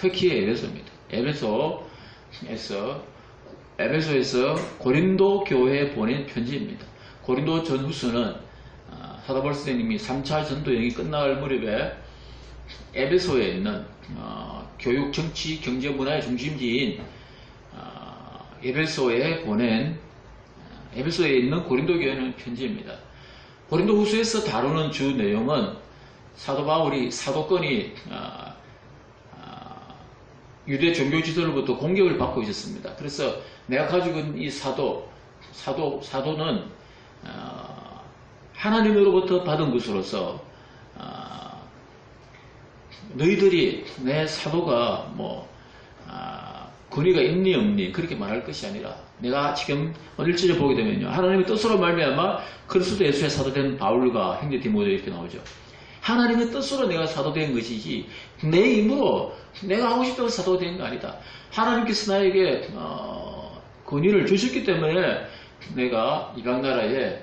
터키의 에베소에서 고린도 교회에 보낸 편지입니다. 고린도 전후서는 사도 바울 선생님이 3차 전도 여행이 끝날 무렵에 에베소에 있는 교육, 정치, 경제, 문화의 중심지인 에베소에 있는 고린도 교회는 편지입니다. 고린도 후서에서 다루는 주 내용은 사도 바울이 사도권이 유대 종교 지도로부터 공격을 받고 있었습니다. 그래서 내가 가지고 있는 이 사도는 하나님으로부터 받은 것으로서 너희들이 내 사도가 권위가 있니 없니 그렇게 말할 것이 아니라 내가 지금 1절에 보게 되면요, 하나님의 뜻으로 말미암아 그리스도 예수의 사도된 바울과 형제 디모데 이렇게 나오죠. 하나님의 뜻으로 내가 사도된 것이지 내 힘으로 내가 하고 싶다고 사도된 거 아니다. 하나님께서 나에게 권위를 주셨기 때문에 내가 이방나라에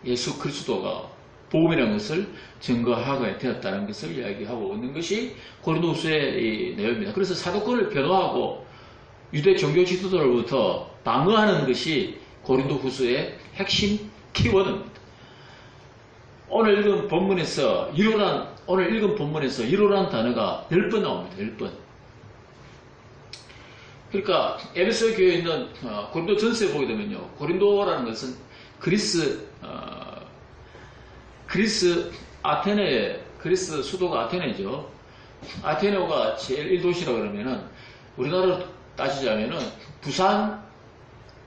예수 그리스도가 복음이라는 것을 증거하게 되었다는 것을 이야기하고 있는 것이 고린도후서의 내용입니다. 그래서 사도권을 변호하고 유대 종교 지도자로부터 방어하는 것이 고린도후서의 핵심 키워드입니다. 오늘 읽은 본문에서 이로라는 단어가 10번 나옵니다. 10번. 그러니까 에베소 교회에 있는 고린도 전서에 보게 되면요, 고린도라는 것은 그리스 수도가 아테네죠. 아테네가 제일 1도시라 그러면은 우리나라로 따지자면은 부산에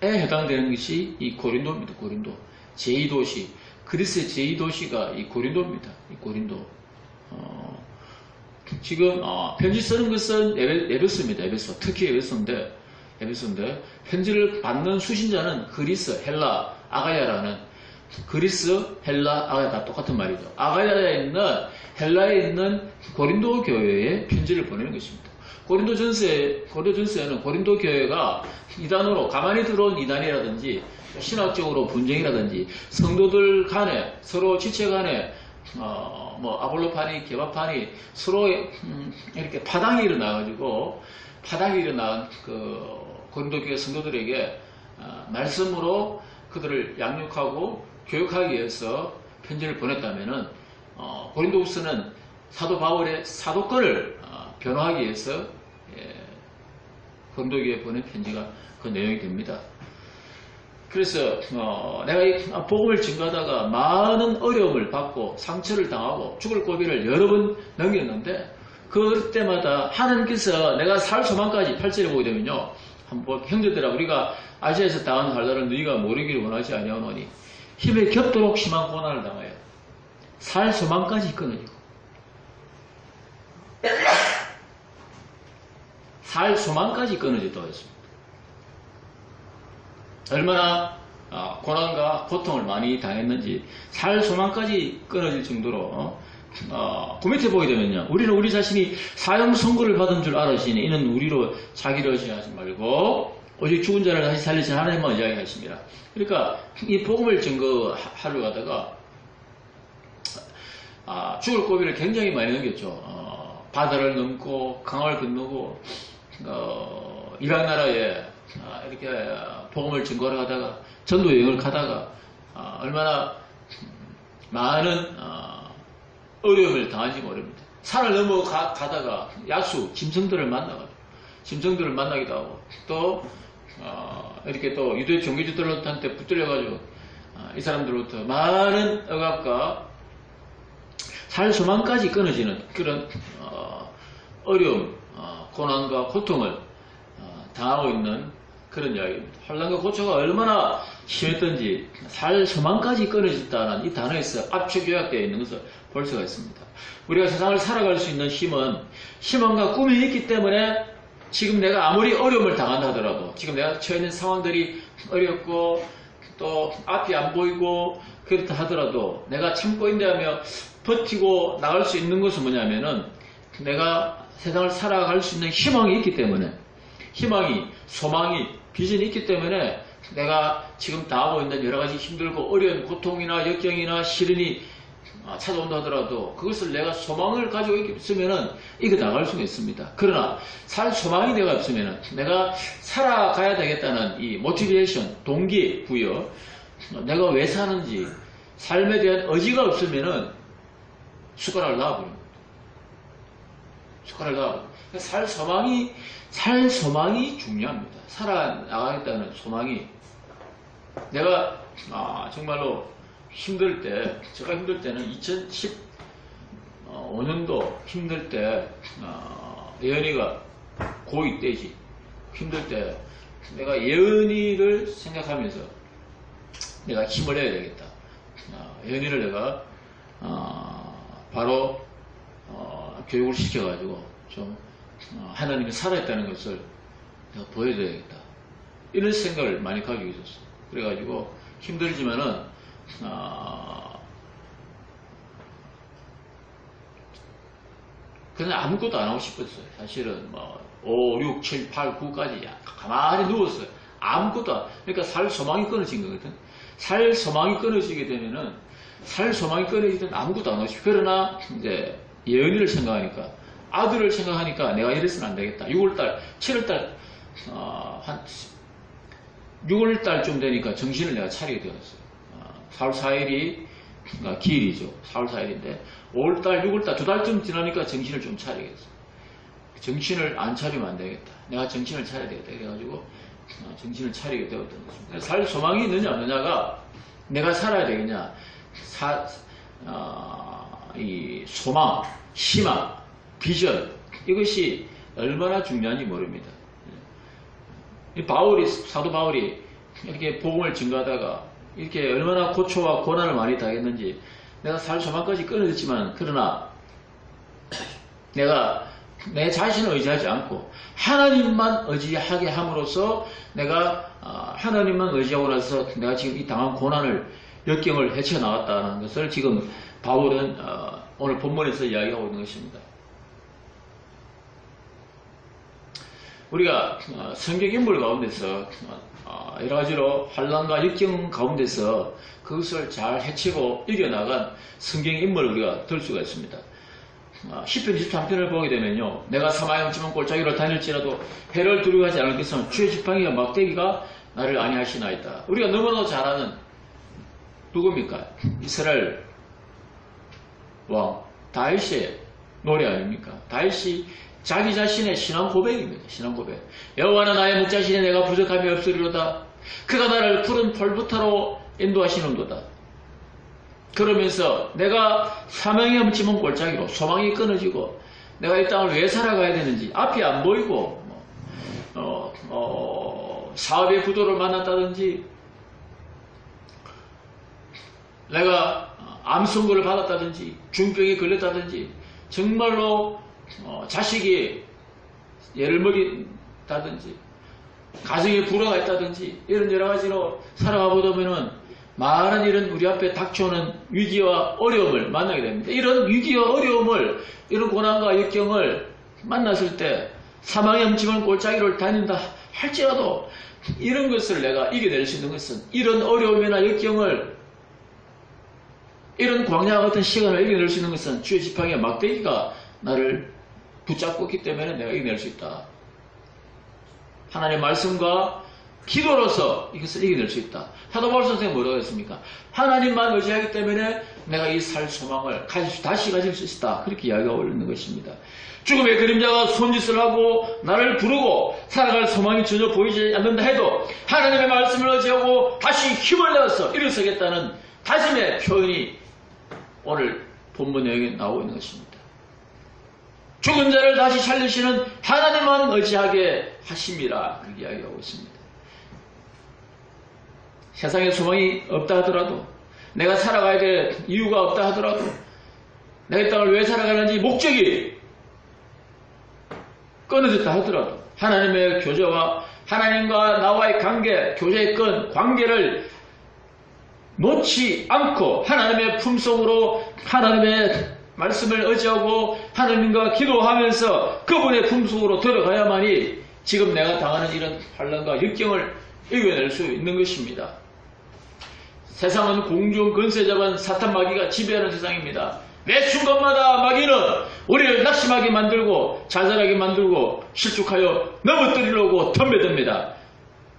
해당되는 것이 이 고린도입니다. 고린도. 제2도시. 그리스의 제2도시가 이 고린도입니다. 이 고린도. 지금 편지 쓰는 것은 에베소입니다. 에베소. 특히 에베소인데 편지를 받는 수신자는 그리스, 헬라, 아가야라는 그리스, 헬라, 아가야 다 똑같은 말이죠. 헬라에 있는 고린도 교회에 편지를 보내는 것입니다. 고린도 전서에는 고린도 교회가 이단으로 가만히 들어온 이단이라든지 신학적으로 분쟁이라든지 성도들 간에 서로 지체 간에 아볼로파니, 게바파니 서로 이렇게 파당이 일어난 그 고린도 교회 성도들에게 말씀으로 그들을 양육하고 교육하기 위해서 편지를 보냈다면은 고린도후서는 사도 바울의 사도권을 변호하기 위해서 고린도 교회에 보낸 편지가 그 내용이 됩니다. 그래서 내가 이 복음을 증거하다가 많은 어려움을 받고 상처를 당하고 죽을 고비를 여러 번 넘겼는데 그 때마다 하나님께서 내가 살 소망까지 8절에 보게 되면요, 한번 형제들아 우리가 아시아에서 당한 환난을 너희가 모르기를 원하지 아니하노니 힘에 겹도록 심한 고난을 당하여 살 소망까지 끊어지고 살 소망까지 끊어졌다고 했습니다. 얼마나 고난과 고통을 많이 당했는지 살 소망까지 끊어질 정도로 그 밑에 보게 되면요, 우리는 우리 자신이 사형 선고를 받은 줄 알으시니 이는 우리로 자기를 의지하지 말고 오직 죽은 자를 다시 살리신 하나님만 이야기하십니다. 그러니까 이 복음을 증거하려고 하다가 죽을 고비를 굉장히 많이 넘겼죠. 바다를 넘고 강을 건너고 이방 나라에 이렇게 복음을 증거하러 가다가 전도 여행을 가다가 얼마나 많은 어려움을 당한지 모릅니다. 산을 넘어가다가 야수, 짐승들을 만나기도 하고 또 이렇게 또 유대 종교지들한테 붙들려가지고 이 사람들로부터 많은 억압과 살 소망까지 끊어지는 그런 어려움, 고난과 고통을 당하고 있는 그런 이야기입니다. 환난과 고초가 얼마나 심했던지 살 소망까지 끊어졌다는 이 단어에서 압축 요약되어 있는 것을 볼 수가 있습니다. 우리가 세상을 살아갈 수 있는 힘은 희망과 꿈이 있기 때문에 지금 내가 아무리 어려움을 당한다 하더라도 지금 내가 처해 있는 상황들이 어렵고 또 앞이 안 보이고 그렇다 하더라도 내가 참고 인내하며 버티고 나갈 수 있는 것은 뭐냐면은 내가 세상을 살아갈 수 있는 희망이 있기 때문에, 희망이, 소망이, 비전이 있기 때문에 내가 지금 당하고 있는 여러 가지 힘들고 어려운 고통이나 역경이나 시련이 찾아온다 하더라도 그것을 내가 소망을 가지고 있으면은 이거 나갈 수가 있습니다. 그러나 살 소망이 내가 없으면은 내가 살아가야 되겠다는 이 모티베이션, 동기 부여, 내가 왜 사는지 삶에 대한 의지가 없으면은 숟가락을 놔버립니다. 숟가락을 놔버립니다. 살 소망이 중요합니다. 살아나가겠다는 소망이. 내가 정말로 힘들 때, 제가 힘들 때는 2015년도 힘들 때, 예은이가 고2 때지. 힘들 때 내가 예은이를 생각하면서 내가 힘을 내야 되겠다. 예은이를 내가 바로 교육을 시켜가지고 좀 하나님이 살아있다는 것을 내가 보여줘야겠다. 이런 생각을 많이 가지고 있었어. 그래가지고 힘들지만은 그냥 아무것도 안 하고 싶었어요. 사실은 5, 6, 7, 8, 9까지 가만히 누웠어요. 아무것도 그러니까 살 소망이 끊어진 거거든. 살 소망이 끊어지게 되면은 아무것도 안 하고 싶어. 그러나 이제 예언이를 생각하니까, 아들을 생각하니까 내가 이래서는 안 되겠다. 6월달, 7월달 한 6월달쯤 되니까 정신을 내가 차리게 되었어요. 4월 4일이 기일이죠. 4월 4일인데 5월달, 6월달 2달쯤 지나니까 정신을 좀 차리겠어요. 정신을 안 차리면 안 되겠다. 내가 정신을 차려야 되겠다. 그래가지고 정신을 차리게 되었던 것입니다. 살 소망이 있느냐 없느냐가 내가 살아야 되겠냐. 이 소망, 희망, 비전, 이것이 얼마나 중요한지 모릅니다. 사도 바울이 이렇게 복음을 증거하다가 이렇게 얼마나 고초와 고난을 많이 당했는지, 내가 살 소망까지 끊어졌지만, 그러나 내가 내 자신을 의지하지 않고 하나님만 의지하게 함으로써 내가 하나님만 의지하고 나서 내가 지금 이 당한 고난을, 역경을 헤쳐나갔다는 것을 지금 바울은 오늘 본문에서 이야기하고 있는 것입니다. 우리가 성경 인물 가운데서 여러 가지로 환난과 역경 가운데서 그것을 잘 헤치고 이겨나간 성경 인물을 우리가 들 수가 있습니다. 10편 23편을 보게 되면요, 내가 사망의 험침한 골짜기로 다닐지라도 해를 두려워하지 않을 것은 주의 지팡이와 막대기가 나를 안위하시나이다. 우리가 너무나도 잘 아는 누굽니까? 이스라엘 왕 다윗의 노래 아닙니까? 다윗이 자기 자신의 신앙 고백입니다. 신앙 고백. 여호와는 나의 목자시니 내가 부족함이 없으리로다. 그가 나를 푸른 풀부터로 인도하시는도다. 그러면서 내가 사망의 험침한 골짜기로, 소망이 끊어지고 내가 이 땅을 왜 살아가야 되는지 앞이 안 보이고 사업의 부도를 만났다든지, 내가 암 선고를 받았다든지, 중병에 걸렸다든지, 정말로 자식이 예를 먹인다든지, 가정에 불화가 있다든지, 이런 여러 가지로 살아가 보다 보면은 많은 이런 우리 앞에 닥쳐오는 위기와 어려움을 만나게 됩니다. 이런 위기와 어려움을, 이런 고난과 역경을 만났을 때 사망의 험침한 골짜기를 다닌다 할지라도 이런 것을 내가 이겨낼 수 있는 것은, 이런 어려움이나 역경을, 이런 광야 같은 시간을 이겨낼 수 있는 것은 주의 지팡이와 막대기가 나를 붙잡고 있기 때문에 내가 이겨낼 수 있다. 하나님의 말씀과 기도로서 이것을 이겨낼 수 있다. 사도 바울 선생님은 뭐라고 했습니까? 하나님만 의지하기 때문에 내가 이 살 소망을 다시 가질 수 있다. 그렇게 이야기하고 있는 것입니다. 죽음의 그림자가 손짓을 하고 나를 부르고 살아갈 소망이 전혀 보이지 않는다 해도 하나님의 말씀을 의지하고 다시 힘을 내어서 일어서겠다는 다짐의 표현이 오늘 본문 내용에 나오고 있는 것입니다. 죽은 자를 다시 살리시는 하나님만 의지하게 하심이라, 그렇게 이야기하고 있습니다. 세상에 소망이 없다 하더라도, 내가 살아가야 될 이유가 없다 하더라도, 내가 이 땅을 왜 살아가는지 목적이 끊어졌다 하더라도, 하나님의 교제와 하나님과 나와의 관계, 교제의 관계를 놓지 않고 하나님의 품속으로 하나님의 말씀을 의지하고 하나님과 기도하면서 그분의 품속으로 들어가야만이 지금 내가 당하는 이런 환난과 역경을 이겨낼 수 있는 것입니다. 세상은 공중 근세 잡은 사탄 마귀가 지배하는 세상입니다. 매 순간마다 마귀는 우리를 낙심하게 만들고 좌절하게 만들고 실족하여 넘어뜨리려고 덤벼듭니다.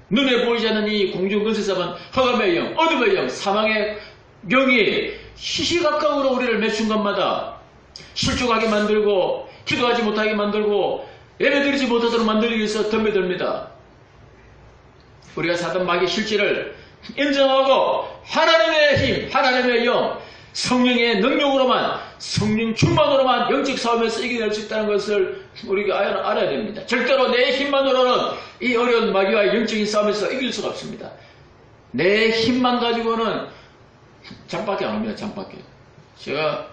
눈에 보이지 않는 이 공중 근세 잡은 허감의 영, 어둠의 영, 사망의 영이 시시각각으로 우리를 매 순간마다 실족하게 만들고 기도하지 못하게 만들고 예배드리지 못하도록 만들기 위해서 덤벼듭니다. 우리가 사탄 마귀의 실질을 인정하고 하나님의 힘, 하나님의 영, 성령의 능력으로만, 성령 충만으로만 영적 싸움에서 이겨낼 수 있다는 것을 우리가 알아야 됩니다. 절대로 내 힘만으로는 이 어려운 마귀와의 영적인 싸움에서 이길 수가 없습니다. 내 힘만 가지고는 잠밖에 안 옵니다. 잠밖에. 제가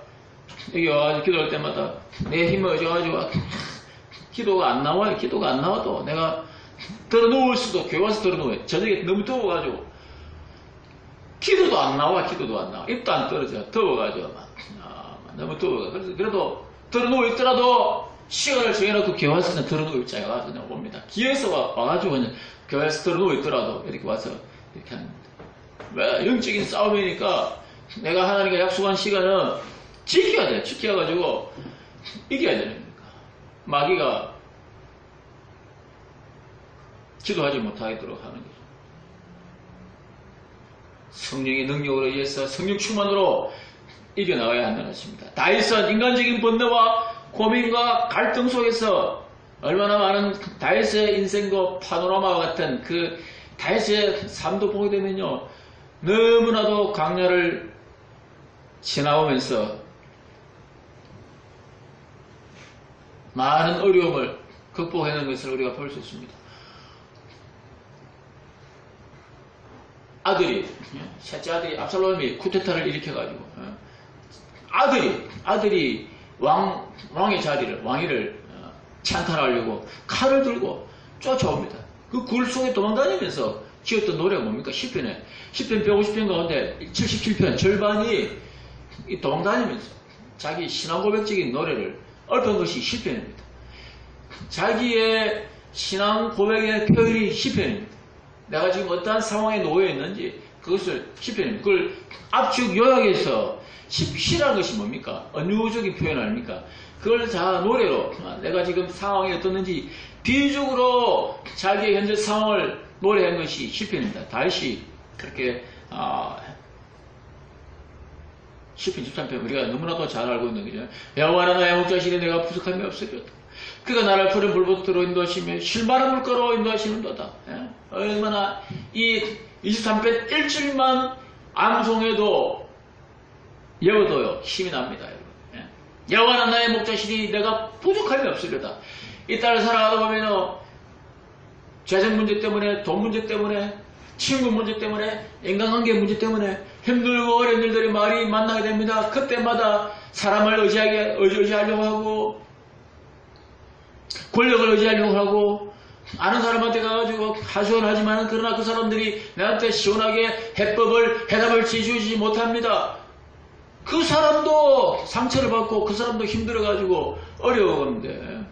여기 와가지고 기도할 때마다 내 힘을 얻어가지고 기도가 안 나와요. 기도가 안 나와도 내가 들어 누울 수도, 교회 와서 들어 누워요. 저녁에 너무 더워가지고 기도도 안 나와. 기도도 안 나와. 입도 안 떨어져. 더워가지고 너무 더워가지고. 그래도 들어 누워 있더라도 시간을 정해놓고 교회 와서 그냥 들어 누울 자가 와서 그냥 옵니다. 기회에서 와가지고 그냥 교회에서 들어 누워 있더라도 이렇게 와서 이렇게 합니다. 왜? 영적인 싸움이니까 내가 하나님과 약속한 시간은 지켜야 돼. 지켜가지고 이겨야 되는 거니까. 마귀가 기도하지 못하도록 하는 거죠. 성령의 능력으로 의해서 성령 충만으로 이겨나가야 한다는 것입니다. 다윗은 인간적인 번뇌와 고민과 갈등 속에서 얼마나 많은 다윗의 인생도 파노라마와 같은 그 다윗의 삶도 보게 되면요. 너무나도 광야를 지나오면서 많은 어려움을 극복하는 것을 우리가 볼 수 있습니다. 셋째 아들이 압살롬이 쿠데타를 일으켜가지고 아들이 왕의 자리를 왕위를 찬탈하려고 칼을 들고 쫓아옵니다. 그 굴 속에 도망다니면서 지었던 노래가 뭡니까? 시편 150편 가운데 77편 절반이 도망다니면서 자기 신앙 고백적인 노래를 읊은 것이 시편입니다. 자기의 신앙 고백의 표현이 시편입니다. 내가 지금 어떠한 상황에 놓여 있는지 그것을 시편입니다. 그걸 압축 요약해서 시라는 것이 뭡니까? 은유적인 표현 아닙니까? 그걸 다 노래로 내가 지금 상황이 어떻는지 비유적으로 자기의 현재 상황을 노래한 것이 시편입니다. 다윗이 그렇게 시편 13편 우리가 너무나도 잘 알고 있는 거죠. 여호와는 나의 목자시니 내가 부족함이 없으리로다. 그가 나를 푸른 불보트로 인도하시며 실마른 물가로 인도하시는도다. 얼마나 이 23편 1절만 암송해도 외워도요 힘이 납니다. 여러분. 여호와는 나의 목자시니 내가 부족함이 없으리로다. 이 딸을 살아가다 보면 재정 문제 때문에, 돈 문제 때문에, 친구 문제 때문에, 인간관계 문제 때문에 힘들고 어려운 일들이 많이 만나게 됩니다. 그때마다 사람을 의지하려고 하고 권력을 의지하려고 하고 아는 사람한테 가가지고 하소연하지만 그러나 그 사람들이 나한테 시원하게 해답을 지어주지 못합니다. 그 사람도 상처를 받고 그 사람도 힘들어가지고 어려워하는데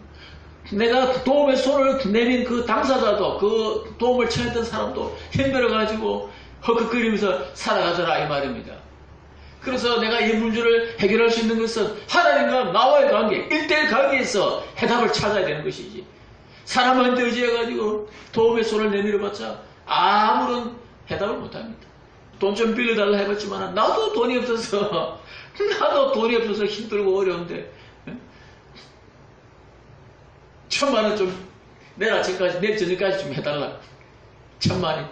내가 도움의 손을 내민 그 당사자도 그 도움을 청했던 사람도 힘들어가지고 헉헉거리면서 살아가더라 이 말입니다. 그래서 내가 이 문제를 해결할 수 있는 것은 하나님과 나와의 관계, 1대1 관계에서 해답을 찾아야 되는 것이지. 사람한테 의지해가지고 도움의 손을 내밀어봤자 아무런 해답을 못합니다. 돈 좀 빌려달라 해봤지만 나도 돈이 없어서 힘들고 어려운데 1,000만 원 좀 내일 저녁까지 좀 해달라. 1,000만 원.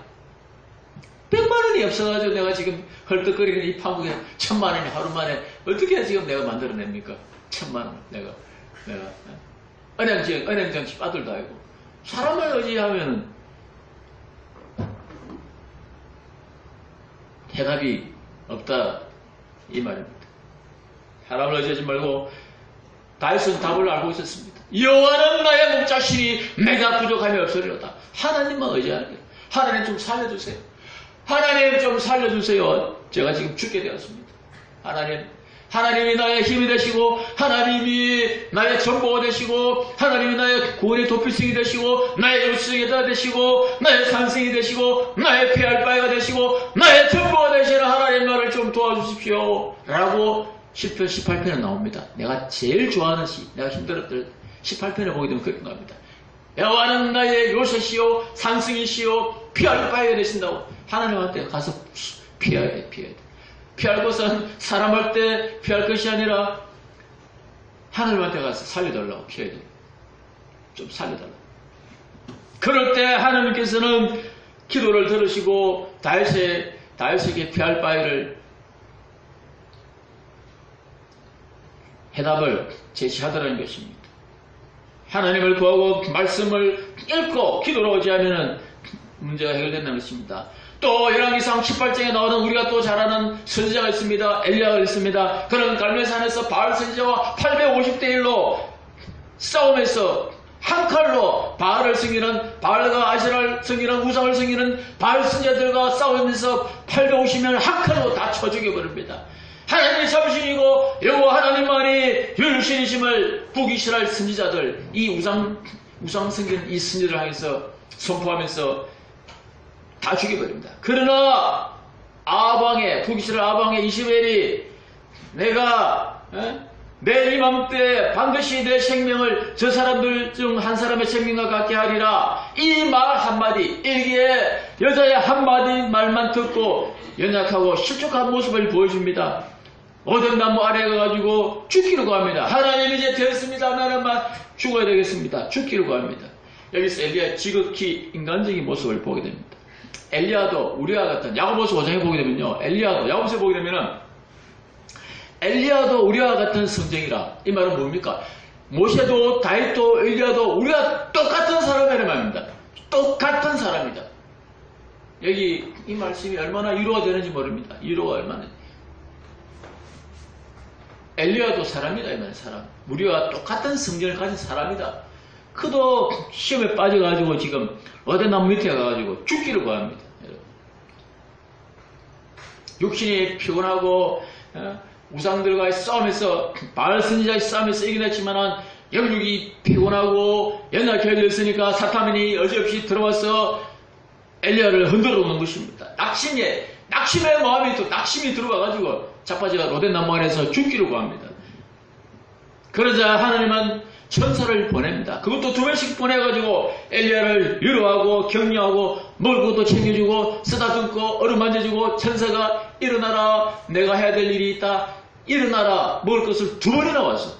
100만 원이 없어가지고 내가 지금 헐떡거리는 이 판국에 1,000만 원이 하루 만에 어떻게 지금 내가 만들어냅니까? 1,000만 원 내가 은행정치 빠들도 아니고 사람을 의지하면 해답이 없다 이 말입니다. 사람을 의지하지 말고 다윗은 답을 알고 있었습니다. 여호와는 나의 목자시니 내가 부족함이 없으리로다. 하나님만 의지하는 거예요. 하나님 좀 살려주세요. 하나님 좀 살려주세요. 제가 지금 죽게 되었습니다. 하나님이 나의 힘이 되시고 하나님이 나의 전보가 되시고 하나님이 나의 구원의 도필성이 되시고 나의 요성이 되시고 나의 산성이 되시고 나의 피할 바위가 되시고 나의 전보가 되시는 하나님 나를 좀 도와주십시오 라고 시편 18편에 나옵니다. 내가 제일 좋아하는 시, 내가 힘들었던 18편에 보게 되면 그렇게 나옵니다. 여호와는 나의 요새시요 산성이시요 피할 바위가 되신다고. 하나님한테 가서 피해야 돼. 피할 것은 사람할 때 피할 것이 아니라 하나님한테 가서 살려달라고 피해야 돼. 좀 살려달라고. 그럴 때 하나님께서는 기도를 들으시고 다윗에게 피할 바위를 해답을 제시하더라는 것입니다. 하나님을 구하고 말씀을 읽고 기도로 오지 않으면 문제가 해결된다는 것입니다. 또 열왕기상 18장에 나오는 우리가 또 잘 아는 선지자가 있습니다. 엘리야가 있습니다. 그는 갈멜산에서 바알 선지자와 850대 1로 싸움에서 한 칼로 바알을 섬기는 바알과 아세라를 섬기는 우상을 섬기는 바알 선지자들과 싸우면서 850명을 한 칼로 다 쳐 죽여버립니다. 하나님이 참신이고 여호와 하나님만이 유일신이심을 보기싫어할 선지자들, 이 우상 섬기는 이 선지자를 향해서 선포하면서 다 죽여버립니다. 그러나 보기싫어할 아방의 이시벨이 내가 내 이맘때 반드시 내 생명을 저 사람들 중 한 사람의 생명과 같게 하리라, 이 말 한마디, 일기에 여자의 한마디 말만 듣고 연약하고 실족한 모습을 보여줍니다. 오뎅나무 아래에 가가지고 죽기로 구합니다. 하나님 이제 되었습니다. 나는만 죽어야 되겠습니다. 죽기로 구합니다. 여기서 엘리야의 지극히 인간적인 모습을 보게 됩니다. 엘리야도 우리와 같은, 야고보서 5장에 보게 되면요, 야고보서에 보게 되면은 엘리야도 우리와 같은 성정이라. 이 말은 뭡니까? 모세도 다윗도 엘리야도 우리가 똑같은 사람이라는 말입니다. 똑같은 사람이다. 여기 이 말씀이 얼마나 위로가 되는지 모릅니다. 위로가 얼마나. 엘리야도 사람이다. 이 말은 사람. 우리와 똑같은 성정을 가진 사람이다. 그도 시험에 빠져가지고 지금 어대나무 밑에 가가지고 죽기를 구합니다. 육신이 피곤하고 우상들과의 싸움에서 바알 선지자의 싸움에서 이겨냈지만은 영육이 피곤하고 연약해졌으니까 사탄이 어지없이 들어와서 엘리야를 흔들어 놓는 것입니다. 낙심의 마음이 또 낙심이 들어와가지고 자빠지가 로덴나무 아래에서 죽기를 구합니다. 그러자 하나님은 천사를 보냅니다. 그것도 2번씩 보내가지고 엘리야를 위로하고 격려하고 먹을 것도 챙겨주고 쓰다듬고 어루만져주고 천사가 일어나라, 내가 해야 될 일이 있다, 일어나라, 먹을 것을 2번이나 왔어.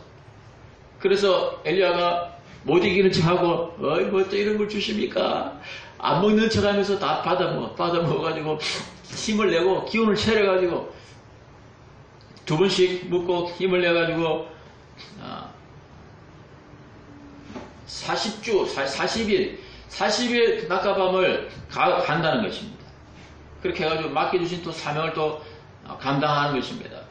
그래서 엘리야가 못 이기는 척하고 뭐 또 이런 걸 주십니까? 안 먹는 척하면서 다 받아 먹어가지고 힘을 내고 기운을 차려가지고 2번씩 먹고 힘을 내가지고 40일 낮과 밤을 간다는 것입니다. 그렇게 해가지고 맡겨주신 또 사명을 또 감당하는 것입니다.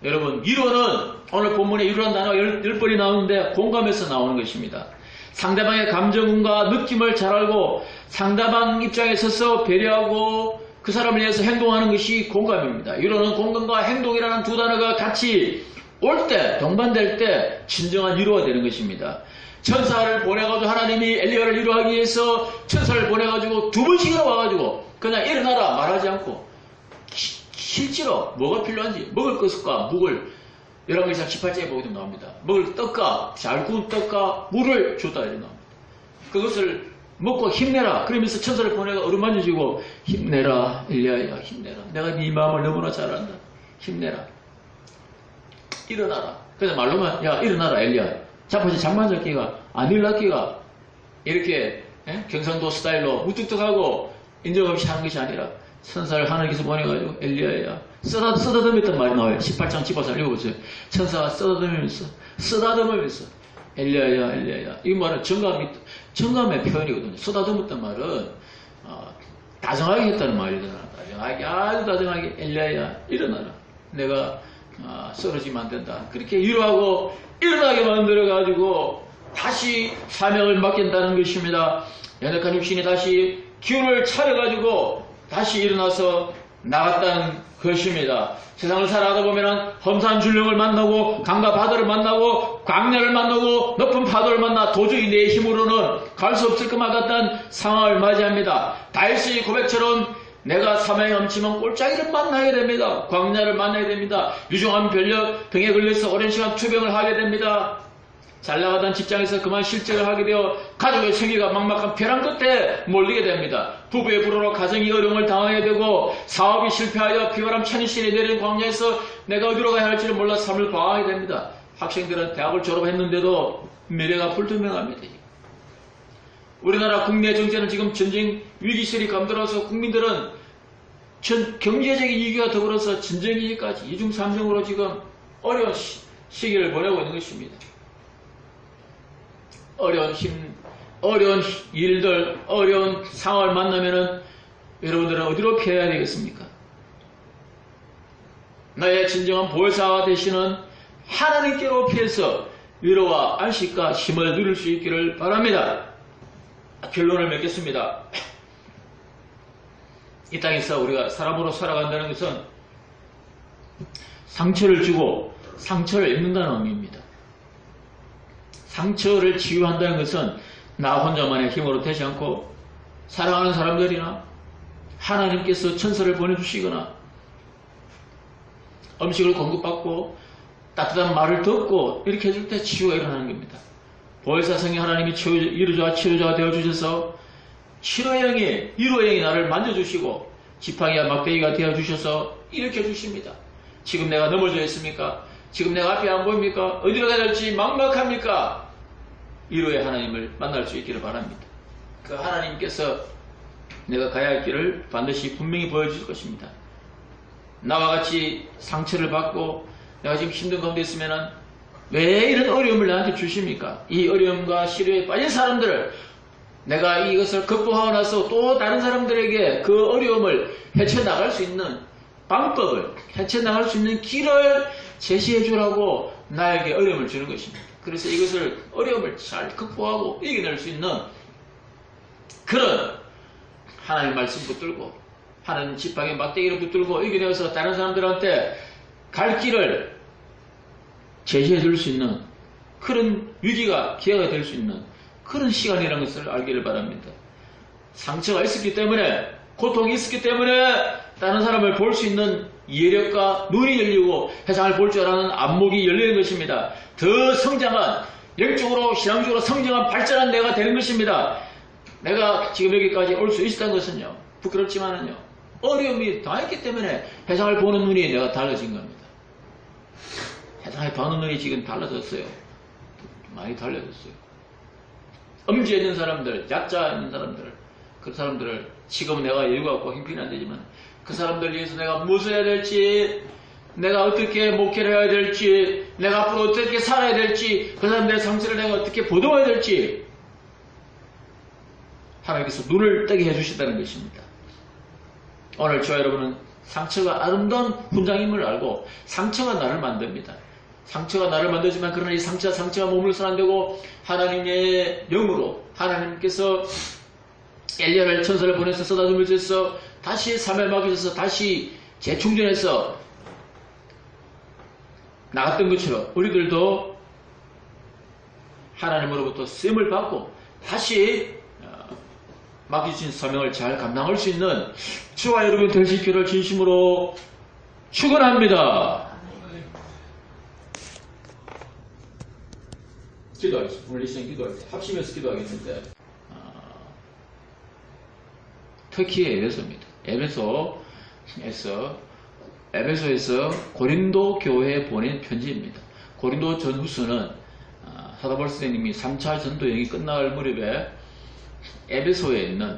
여러분, 위로는 오늘 본문에 위로란 단어가 10번이 나오는데 공감해서 나오는 것입니다. 상대방의 감정과 느낌을 잘 알고 상대방 입장에 서서 배려하고 그 사람을 위해서 행동하는 것이 공감입니다. 위로는 공감과 행동이라는 두 단어가 같이 올 때, 동반될 때 진정한 위로가 되는 것입니다. 천사를 보내가지고 하나님이 엘리야를 위로하기 위해서 천사를 보내가지고 2번씩이나 와가지고 그냥 일어나라 말하지 않고 실제로 뭐가 필요한지 먹을 것과 묵을, 열왕기상 18장에 보게 되면 나옵니다. 먹을 떡과 잘 구운 떡과 물을 줬다 이렇게 나옵니다. 그것을 먹고 힘내라 그러면서 천사를 보내가 어루만져주고 힘내라 엘리야야, 힘내라, 내가 네 마음을 너무나 잘 안다, 힘내라, 일어나라. 그래서 말로만 야 일어나라 엘리야, 자빠지 잠만 잡기가 안 일어났기가 이렇게 경상도 스타일로 무뚝뚝하고 인정 없이 하는 것이 아니라 천사를 하나님께서 보내가지고 엘리야야 쓰다듬었단 말이 나와요. 18장 집어서 읽어보세요. 천사가 쓰다듬으면서 엘리야야, 이 말은 정감의 표현이거든요. 쓰다듬었단 말은 다정하게 했다는 말이잖아. 다정하게, 아주 다정하게 엘리야야 일어나라, 내가 쓰러지면 안 된다. 그렇게 위로하고 일어나게 만들어가지고 다시 사명을 맡긴다는 것입니다. 연약한 육신이 다시 기운을 차려가지고 다시 일어나서 나갔다는 것입니다. 세상을 살아가다 보면 험산 줄령을 만나고 강과 바다를 만나고 광야를 만나고 높은 파도를 만나 도저히 내 힘으로는 갈 수 없을 것 같다는 상황을 맞이합니다. 다윗의 고백처럼 내가 사망에 넘치면 꼴짜기를 만나게 됩니다. 광야를 만나게 됩니다. 유종한 변력 병에 걸려서 오랜 시간 투병을 하게 됩니다. 잘 나가던 직장에서 그만 실직을 하게 되어 가족의 생계가 막막한 벼랑 끝에 몰리게 됩니다. 부부의 불화로 가정이 어려움을 당하게 되고 사업이 실패하여 비바람 천이신이 내리는 광야에서 내가 어디로 가야 할지를 몰라 삶을 방황하게 됩니다. 학생들은 대학을 졸업했는데도 미래가 불투명합니다. 우리나라 국내 정세는 지금 전쟁 위기실이 감돌아서 국민들은 경제적인 위기와 더불어서 전쟁 위기까지 이중삼중으로 지금 어려운 시기를 보내고 있는 것입니다. 어려운 일들, 어려운 상황을 만나면은 여러분들은 어디로 피해야 되겠습니까? 나의 진정한 보혜사가 되시는 하나님께로 피해서 위로와 안식과 힘을 누릴 수 있기를 바랍니다. 결론을 맺겠습니다. 이 땅에서 우리가 사람으로 살아간다는 것은 상처를 주고 상처를 입는다는 의미입니다. 상처를 치유한다는 것은 나 혼자만의 힘으로 되지 않고 사랑하는 사람들이나 하나님께서 천사를 보내주시거나 음식을 공급받고 따뜻한 말을 듣고 이렇게 해줄 때 치유가 일어나는 겁니다. 보혜사 성령 하나님이 위로자와 치료자가 되어주셔서 치료의 영이 위로의 영이 나를 만져주시고 지팡이와 막대기가 되어주셔서 일으켜 주십니다. 지금 내가 넘어져 있습니까? 지금 내가 앞이 안 보입니까? 어디로 가야 될지 막막합니까? 위로의 하나님을 만날 수 있기를 바랍니다. 그 하나님께서 내가 가야 할 길을 반드시 분명히 보여주실 것입니다. 나와 같이 상처를 받고 내가 지금 힘든 가운데 있으면 왜 이런 어려움을 나한테 주십니까? 이 어려움과 시련에 빠진 사람들을 내가 이것을 극복하고 나서 또 다른 사람들에게 그 어려움을 헤쳐나갈 수 있는 방법을, 헤쳐나갈 수 있는 길을 제시해 주라고 나에게 어려움을 주는 것입니다. 그래서 이것을 어려움을 잘 극복하고 이겨낼 수 있는 그런 하나님의 말씀 붙들고 하나님 지팡이 막대기를 붙들고 이겨내서 다른 사람들한테 갈 길을 제시해 줄 수 있는 그런 위기가 기회가 될 수 있는 그런 시간이라는 것을 알기를 바랍니다. 상처가 있었기 때문에 고통이 있었기 때문에 다른 사람을 볼 수 있는 예력과 눈이 열리고 세상을 볼 줄 아는 안목이 열리는 것입니다. 더 성장한 영적으로 신앙적으로 성장한 발전한 내가 되는 것입니다. 내가 지금 여기까지 올 수 있었던 것은요 부끄럽지만은요 어려움이 당했기 때문에 세상을 보는 눈이 내가 달라진 겁니다. 세상에 보는 눈이 지금 달라졌어요. 많이 달라졌어요. 엄지에 있는 사람들, 약자 있는 사람들, 그 사람들을 지금은 내가 여유가 없고 형편이 안 되지만 그 사람들 위해서 내가 무엇을 해야 될지, 내가 어떻게 목회를 해야 될지, 내가 앞으로 어떻게 살아야 될지, 그 사람들의 상처를 내가 어떻게 보듬어야 될지 하나님께서 눈을 뜨게 해주셨다는 것입니다. 오늘 저와 여러분은 상처가 아름다운 훈장임을 알고 상처가 나를 만듭니다. 상처가 나를 만들지만 그러나 이 상처가 몸으로서 안 되고 하나님의 영으로 하나님께서 엘리야를 천사를 보내서 쏟아줌을 주셔서 다시 삶을 막으셔서 다시 재충전해서 나갔던 것처럼 우리들도 하나님으로부터 쓰임을 받고 다시 맡겨주신 사명을 잘 감당할 수 있는 저와 여러분 될 수 있기를 진심으로 축원합니다. 기도하겠습니다. 오늘 이 시간 기도할 때 합심해서 기도하겠는데 특히 에베소입니다. 에베소에서 고린도 교회에 보낸 편지입니다. 고린도 전후서는 사도 바울 선생님이 3차 전도여행이 끝날 무렵에 에베소에 있는